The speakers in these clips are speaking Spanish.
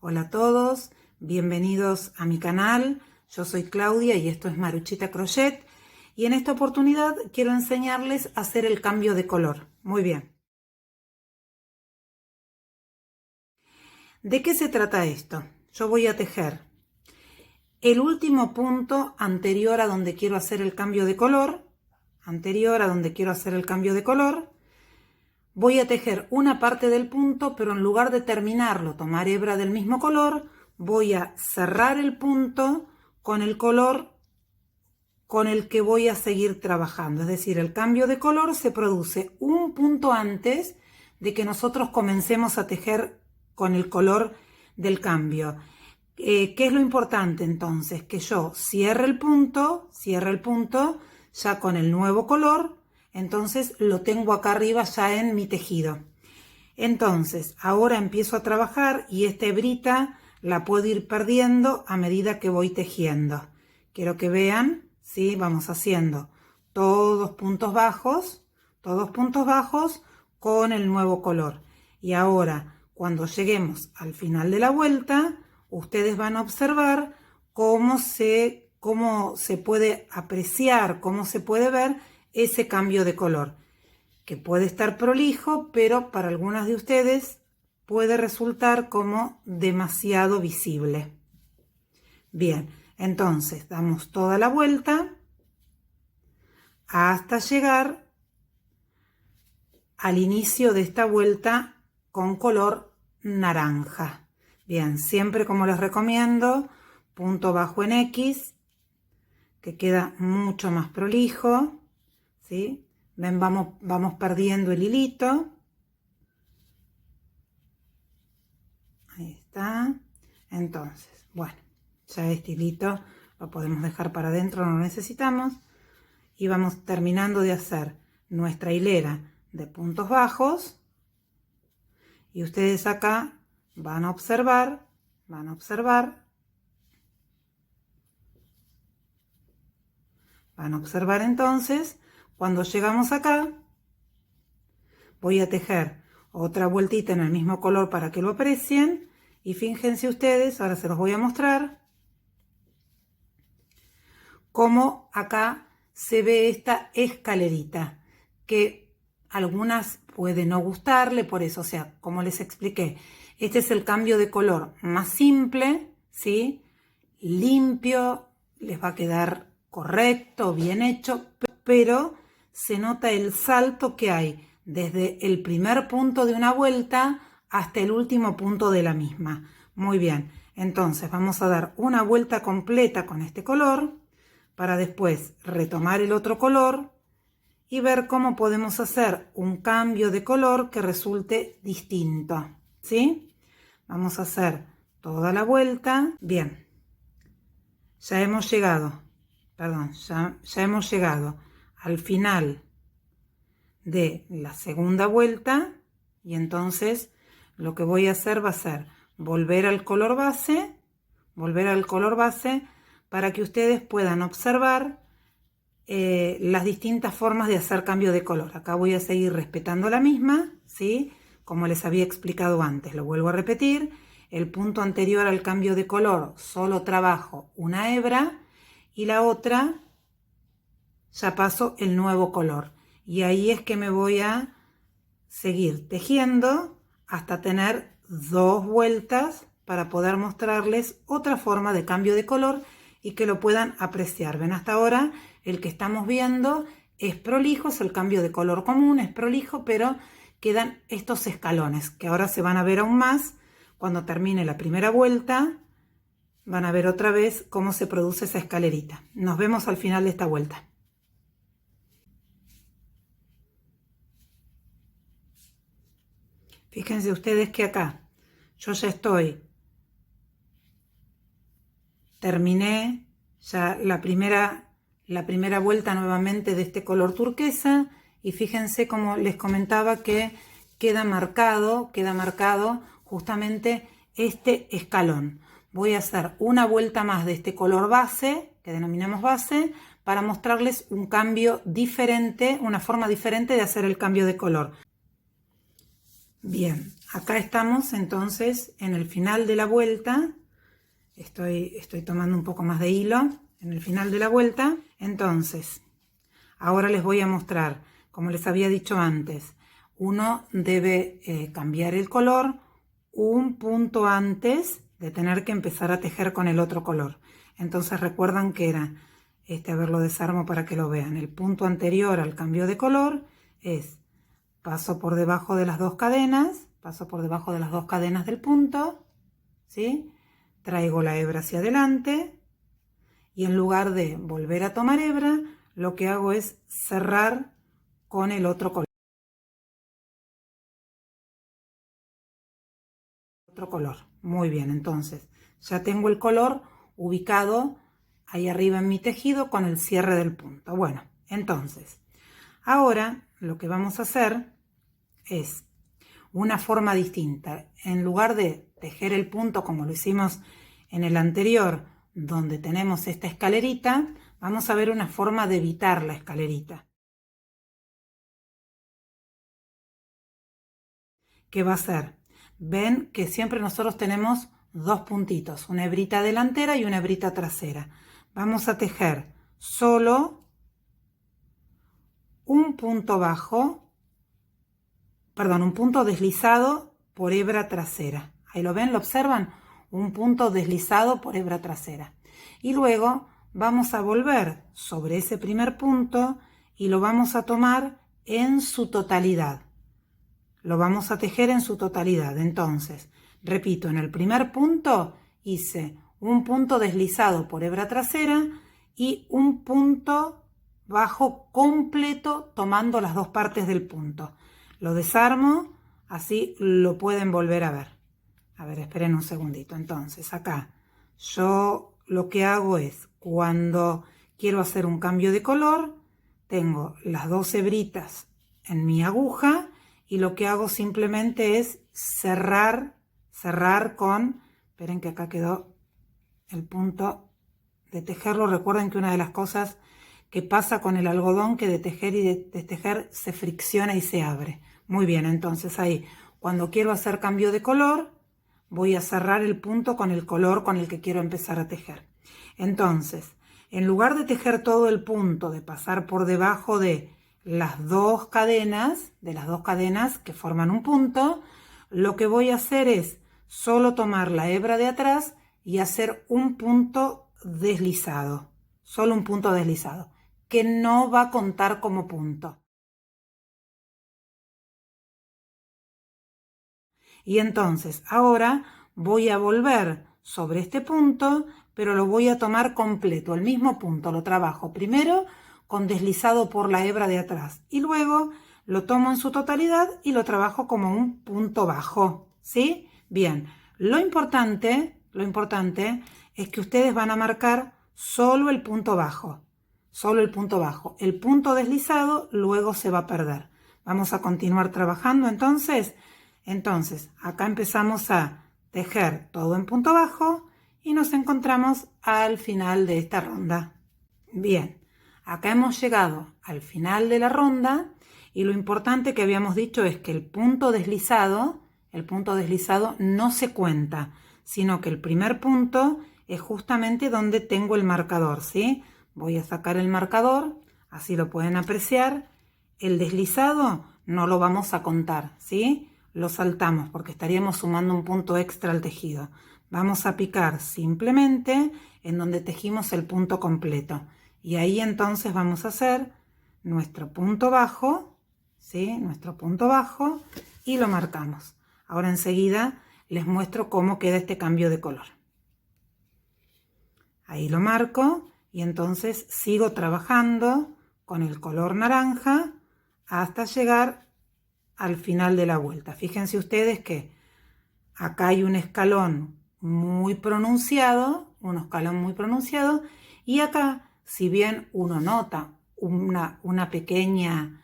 Hola a todos, bienvenidos a mi canal. Yo soy Claudia y esto es Maruchita Crochet. Y en esta oportunidad quiero enseñarles a hacer el cambio de color. Muy bien. ¿De qué se trata esto? Yo voy a tejer el último punto anterior a donde quiero hacer el cambio de color. Voy a tejer una parte del punto, pero en lugar de terminarlo, tomar hebra del mismo color, voy a cerrar el punto con el color con el que voy a seguir trabajando. Es decir, el cambio de color se produce un punto antes de que nosotros comencemos a tejer con el color del cambio. ¿Qué es lo importante entonces? Que yo cierre el punto ya con el nuevo color. Entonces lo tengo acá arriba ya en mi tejido. Entonces ahora empiezo a trabajar y esta hebrita la puedo ir perdiendo a medida que voy tejiendo. Quiero que vean, ¿sí? Vamos haciendo todos puntos bajos con el nuevo color. Y ahora cuando lleguemos al final de la vuelta, ustedes van a observar cómo se puede apreciar, cómo se puede ver ese cambio de color, que puede estar prolijo, pero para algunas de ustedes puede resultar como demasiado visible. Bien, entonces damos toda la vuelta hasta llegar al inicio de esta vuelta con color naranja. Bien, siempre como les recomiendo, punto bajo en X, que queda mucho más prolijo, ¿sí? Ven, vamos perdiendo el hilito. Ahí está. Entonces, bueno, ya este hilito lo podemos dejar para adentro, no lo necesitamos. Y vamos terminando de hacer nuestra hilera de puntos bajos. Y ustedes acá van a observar entonces, cuando llegamos acá, voy a tejer otra vueltita en el mismo color para que lo aprecien. Y fíjense ustedes, ahora se los voy a mostrar, cómo acá se ve esta escalerita, que algunas puede no gustarle, por eso, o sea, como les expliqué, este es el cambio de color más simple, ¿sí? Limpio, les va a quedar correcto, bien hecho, pero se nota el salto que hay desde el primer punto de una vuelta hasta el último punto de la misma. Muy bien, entonces vamos a dar una vuelta completa con este color para después retomar el otro color y ver cómo podemos hacer un cambio de color que resulte distinto, ¿sí? Vamos a hacer toda la vuelta. Bien, ya hemos llegado al final de la segunda vuelta y entonces lo que voy a hacer va a ser volver al color base para que ustedes puedan observar las distintas formas de hacer cambio de color. Acá voy a seguir respetando la misma, ¿sí? Como les había explicado antes, lo vuelvo a repetir. El punto anterior al cambio de color solo trabajo una hebra y la otra ya paso el nuevo color. Y ahí es que me voy a seguir tejiendo hasta tener 2 vueltas para poder mostrarles otra forma de cambio de color y que lo puedan apreciar. Ven, hasta ahora el que estamos viendo es prolijo, es el cambio de color común, es prolijo, pero quedan estos escalones que ahora se van a ver aún más. Cuando termine la primera vuelta van a ver otra vez cómo se produce esa escalerita. Nos vemos al final de esta vuelta. Fíjense ustedes que acá yo ya terminé ya la primera vuelta nuevamente de este color turquesa y fíjense como les comentaba que queda marcado justamente este escalón. Voy a hacer una vuelta más de este color base, que denominamos base, para mostrarles un cambio diferente, una forma diferente de hacer el cambio de color. Bien, acá estamos entonces en el final de la vuelta. Estoy tomando un poco más de hilo en el final de la vuelta. Entonces, ahora les voy a mostrar, como les había dicho antes, uno debe cambiar el color un punto antes de tener que empezar a tejer con el otro color. Entonces recuerdan que era, a ver, lo desarmo para que lo vean. El punto anterior al cambio de color es, paso por debajo de las dos cadenas, del punto, ¿sí? Traigo la hebra hacia adelante y en lugar de volver a tomar hebra, lo que hago es cerrar con el otro color. Muy bien, entonces ya tengo el color ubicado ahí arriba en mi tejido con el cierre del punto. Bueno, entonces, ahora lo que vamos a hacer es una forma distinta. En lugar de tejer el punto como lo hicimos en el anterior, donde tenemos esta escalerita, vamos a ver una forma de evitar la escalerita. ¿Qué va a ser? Ven que siempre nosotros tenemos dos puntitos, una hebrita delantera y una hebrita trasera. Vamos a tejer solo un punto bajo, perdón, un punto deslizado por hebra trasera. Ahí lo ven, lo observan, un punto deslizado por hebra trasera. Y luego vamos a volver sobre ese primer punto y lo vamos a tomar en su totalidad. Lo vamos a tejer en su totalidad. Entonces, repito, en el primer punto hice un punto deslizado por hebra trasera y un punto bajo completo tomando las dos partes del punto. Lo desarmo, así lo pueden volver a ver. A ver, esperen un segundito. Entonces, acá yo lo que hago es, cuando quiero hacer un cambio de color, tengo las dos hebritas en mi aguja y lo que hago simplemente es cerrar con, esperen que acá quedó el punto de tejerlo. Recuerden que una de las cosas que pasa con el algodón, que de tejer y de tejer se fricciona y se abre. Muy bien, entonces ahí, cuando quiero hacer cambio de color, voy a cerrar el punto con el color con el que quiero empezar a tejer. Entonces, en lugar de tejer todo el punto, de pasar por debajo de las dos cadenas que forman un punto, lo que voy a hacer es solo tomar la hebra de atrás y hacer un punto deslizado, solo un punto deslizado, que no va a contar como punto. Y entonces ahora voy a volver sobre este punto, pero lo voy a tomar completo, el mismo punto, lo trabajo primero con deslizado por la hebra de atrás y luego lo tomo en su totalidad y lo trabajo como un punto bajo, ¿sí? Bien, lo importante es que ustedes van a marcar solo el punto bajo, el punto deslizado luego se va a perder. Vamos a continuar trabajando entonces, acá empezamos a tejer todo en punto bajo y nos encontramos al final de esta ronda. Bien, acá hemos llegado al final de la ronda y lo importante que habíamos dicho es que el punto deslizado no se cuenta, sino que el primer punto es justamente donde tengo el marcador, ¿sí? Voy a sacar el marcador, así lo pueden apreciar. El deslizado no lo vamos a contar, ¿sí? Lo saltamos porque estaríamos sumando un punto extra al tejido. Vamos a picar simplemente en donde tejimos el punto completo. Y ahí entonces vamos a hacer nuestro punto bajo, ¿sí? Nuestro punto bajo y lo marcamos. Ahora enseguida les muestro cómo queda este cambio de color. Ahí lo marco y entonces sigo trabajando con el color naranja hasta llegar al final de la vuelta. Fíjense ustedes que acá hay un escalón muy pronunciado, y acá, si bien uno nota una pequeña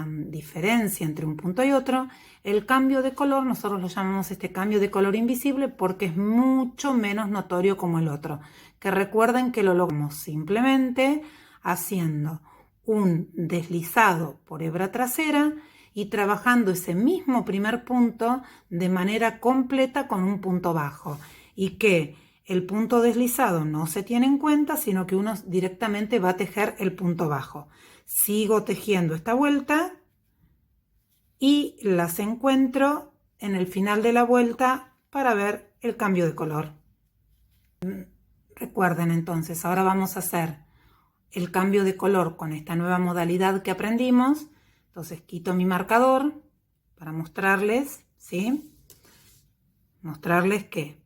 diferencia entre un punto y otro, el cambio de color, nosotros lo llamamos este cambio de color invisible porque es mucho menos notorio como el otro. Que recuerden que lo logramos simplemente haciendo un deslizado por hebra trasera y trabajando ese mismo primer punto de manera completa con un punto bajo, y que el punto deslizado no se tiene en cuenta, sino que uno directamente va a tejer el punto bajo. Sigo tejiendo esta vuelta y las encuentro en el final de la vuelta para ver el cambio de color. Recuerden entonces, ahora vamos a hacer el cambio de color con esta nueva modalidad que aprendimos. Entonces quito mi marcador para mostrarles, ¿sí? Mostrarles que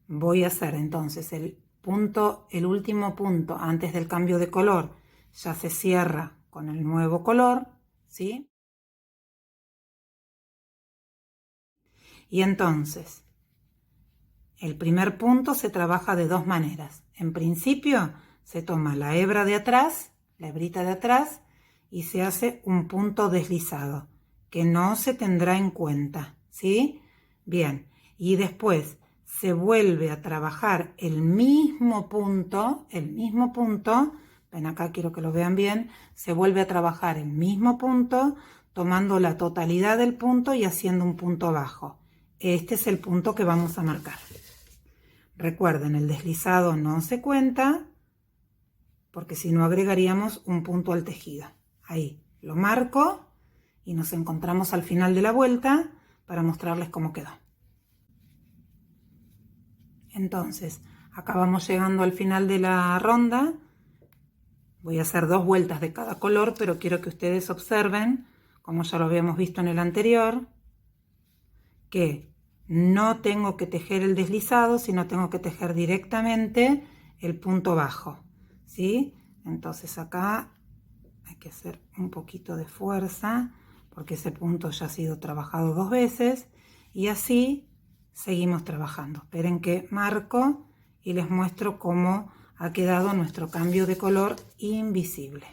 voy a hacer entonces el último punto antes del cambio de color, ya se cierra con el nuevo color, ¿sí? Y entonces, el primer punto se trabaja de dos maneras. En principio, se toma la hebra de atrás, la hebrita de atrás, y se hace un punto deslizado, que no se tendrá en cuenta, ¿sí? Bien, y después se vuelve a trabajar el mismo punto, ven acá, quiero que lo vean bien, se vuelve a trabajar el mismo punto, tomando la totalidad del punto y haciendo un punto bajo. Este es el punto que vamos a marcar. Recuerden, el deslizado no se cuenta, porque si no agregaríamos un punto al tejido. Ahí lo marco y nos encontramos al final de la vuelta para mostrarles cómo quedó. Entonces, acá vamos llegando al final de la ronda. Voy a hacer 2 vueltas de cada color, pero quiero que ustedes observen, como ya lo habíamos visto en el anterior, que no tengo que tejer el deslizado, sino tengo que tejer directamente el punto bajo, ¿sí? Entonces acá hay que hacer un poquito de fuerza, porque ese punto ya ha sido trabajado 2 veces, y así seguimos trabajando. Esperen que marco y les muestro cómo ha quedado nuestro cambio de color invisible.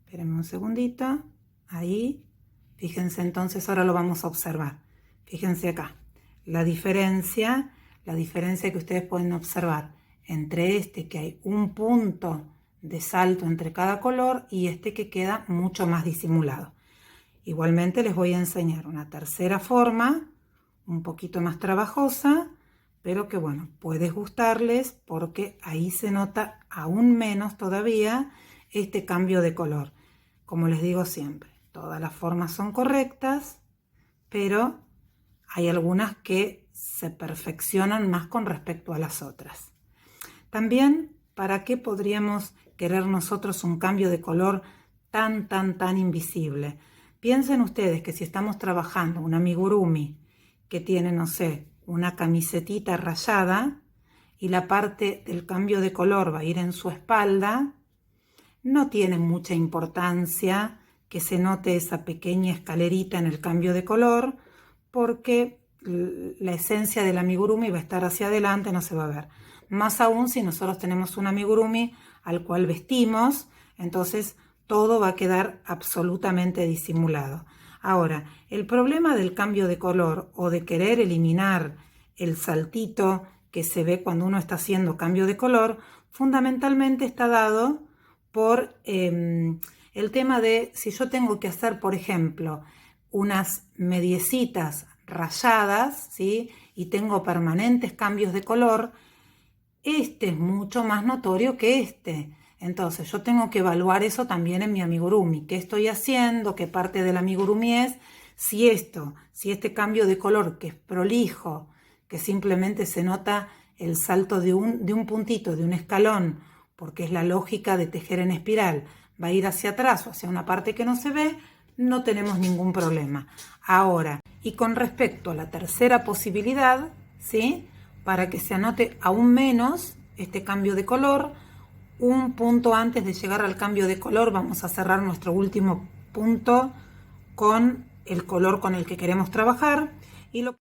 Espérenme un segundito, ahí. Fíjense entonces, ahora lo vamos a observar. Fíjense acá, la diferencia que ustedes pueden observar entre este que hay un punto de salto entre cada color y este que queda mucho más disimulado. Igualmente les voy a enseñar una tercera forma, un poquito más trabajosa, pero que bueno, puede gustarles porque ahí se nota aún menos todavía este cambio de color. Como les digo siempre, todas las formas son correctas, pero hay algunas que se perfeccionan más con respecto a las otras. También, ¿para qué podríamos querer nosotros un cambio de color tan invisible? Piensen ustedes que si estamos trabajando un amigurumi que tiene, no sé, una camisetita rayada y la parte del cambio de color va a ir en su espalda, no tiene mucha importancia que se note esa pequeña escalerita en el cambio de color, porque la esencia del amigurumi va a estar hacia adelante, no se va a ver. Más aún si nosotros tenemos un amigurumi al cual vestimos, entonces todo va a quedar absolutamente disimulado. Ahora, el problema del cambio de color o de querer eliminar el saltito que se ve cuando uno está haciendo cambio de color, fundamentalmente está dado por el tema de si yo tengo que hacer, por ejemplo, unas mediecitas rayadas, ¿sí? Y tengo permanentes cambios de color, este es mucho más notorio que este. Entonces yo tengo que evaluar eso también en mi amigurumi. ¿Qué estoy haciendo? ¿Qué parte del amigurumi es? Si este cambio de color que es prolijo, que simplemente se nota el salto de un puntito, de un escalón, porque es la lógica de tejer en espiral, va a ir hacia atrás o hacia una parte que no se ve, no tenemos ningún problema. Ahora, y con respecto a la tercera posibilidad, ¿sí? Para que se anote aún menos este cambio de color, un punto antes de llegar al cambio de color vamos a cerrar nuestro último punto con el color con el que queremos trabajar, y lo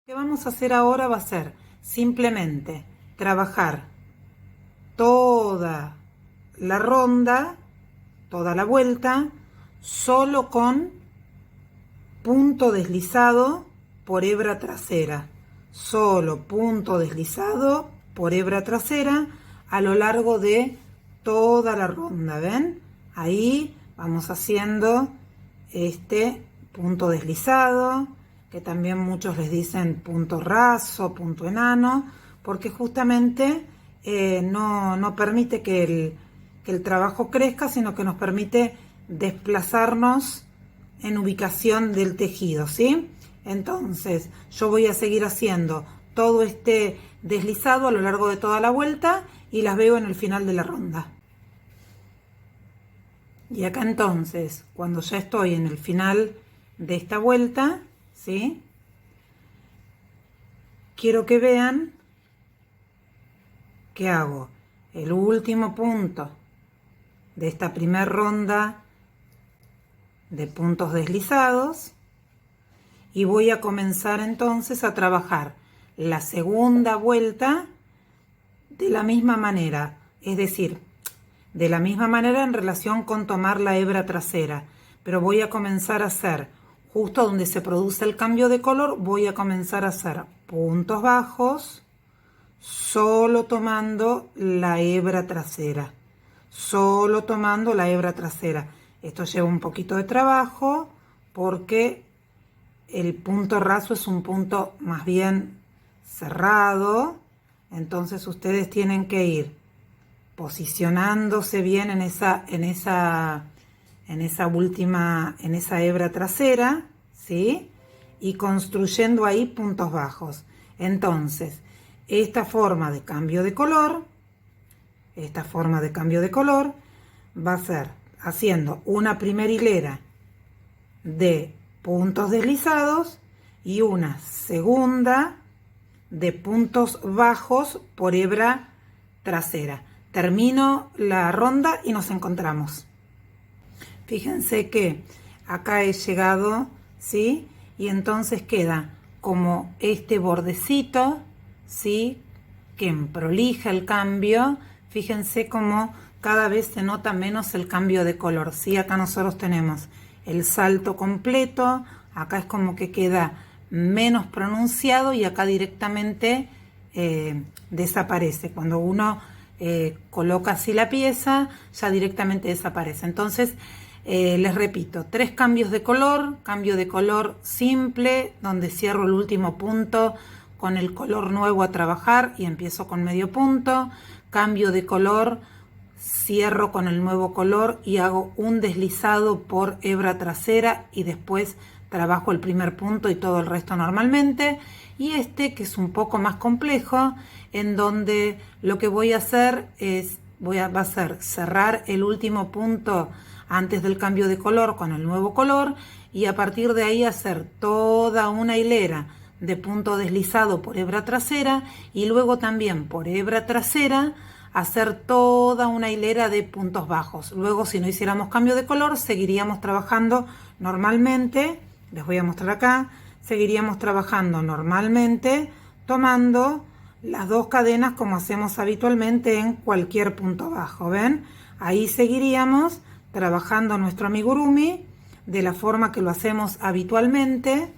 que vamos a hacer ahora va a ser simplemente trabajar toda la ronda, toda la vuelta, solo con punto deslizado por hebra trasera, solo punto deslizado por hebra trasera a lo largo de toda la ronda, ¿ven? Ahí vamos haciendo este punto deslizado, que también muchos les dicen punto raso, punto enano, porque justamente no permite que el trabajo crezca, sino que nos permite desplazarnos en ubicación del tejido, ¿sí? Entonces, yo voy a seguir haciendo todo este deslizado a lo largo de toda la vuelta y las veo en el final de la ronda. Y acá entonces, cuando ya estoy en el final de esta vuelta, ¿sí? Quiero que vean que hago el último punto de esta primera ronda de puntos deslizados y voy a comenzar entonces a trabajar la segunda vuelta de la misma manera, es decir, de la misma manera en relación con tomar la hebra trasera, pero voy a comenzar a hacer justo donde se produce el cambio de color, voy a comenzar a hacer puntos bajos solo tomando la hebra trasera, solo tomando la hebra trasera. Esto lleva un poquito de trabajo porque el punto raso es un punto más bien cerrado, entonces ustedes tienen que ir posicionándose bien en esa hebra trasera, ¿sí? Y construyendo ahí puntos bajos. Entonces, esta forma de cambio de color va a ser haciendo una primera hilera de puntos deslizados y una segunda de puntos bajos por hebra trasera. Termino la ronda y nos encontramos. Fíjense que acá he llegado, ¿sí? Y entonces queda como este bordecito, ¿sí? Que prolija el cambio. Fíjense cómo cada vez se nota menos el cambio de color, ¿sí? Acá nosotros tenemos el salto completo, acá es como que queda menos pronunciado y acá directamente desaparece. Cuando uno coloca así la pieza, ya directamente desaparece. Entonces, les repito, 3 cambios de color: cambio de color simple, donde cierro el último punto con el color nuevo a trabajar y empiezo con medio punto; cambio de color, cierro con el nuevo color y hago un deslizado por hebra trasera y después trabajo el primer punto y todo el resto normalmente. Y este, que es un poco más complejo, en donde lo que voy a hacer es, va a ser cerrar el último punto antes del cambio de color con el nuevo color y a partir de ahí hacer toda una hilera de punto deslizado por hebra trasera y luego también por hebra trasera hacer toda una hilera de puntos bajos. Luego, si no hiciéramos cambio de color, seguiríamos trabajando normalmente. Les voy a mostrar acá. Seguiríamos trabajando normalmente tomando las 2 cadenas como hacemos habitualmente en cualquier punto bajo. ¿Ven? Ahí seguiríamos trabajando nuestro amigurumi de la forma que lo hacemos habitualmente.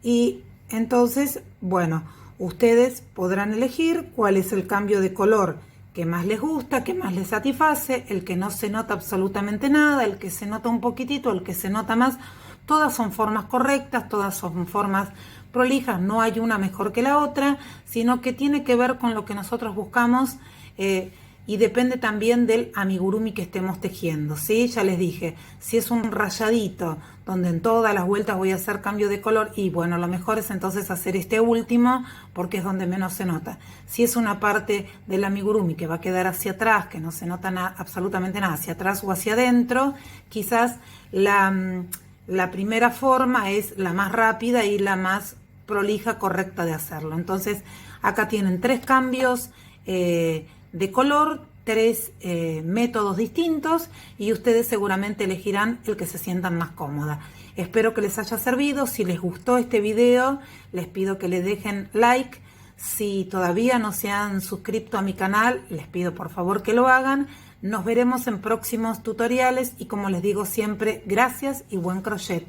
Y entonces, bueno, ustedes podrán elegir cuál es el cambio de color que más les gusta, que más les satisface, el que no se nota absolutamente nada, el que se nota un poquitito, el que se nota más. Todas son formas correctas, todas son formas prolijas, no hay una mejor que la otra, sino que tiene que ver con lo que nosotros buscamos y depende también del amigurumi que estemos tejiendo, ¿sí? Ya les dije, si es un rayadito donde en todas las vueltas voy a hacer cambio de color, y bueno, lo mejor es entonces hacer este último porque es donde menos se nota. Si es una parte del amigurumi que va a quedar hacia atrás, que no se nota absolutamente nada hacia atrás o hacia adentro, quizás la primera forma es la más rápida y la más prolija, correcta de hacerlo. Entonces acá tienen 3 cambios de color, 3 métodos distintos y ustedes seguramente elegirán el que se sientan más cómoda. Espero que les haya servido. Si les gustó este video, les pido que le dejen like. Si todavía no se han suscrito a mi canal, les pido por favor que lo hagan. Nos veremos en próximos tutoriales y como les digo siempre, gracias y buen crochet.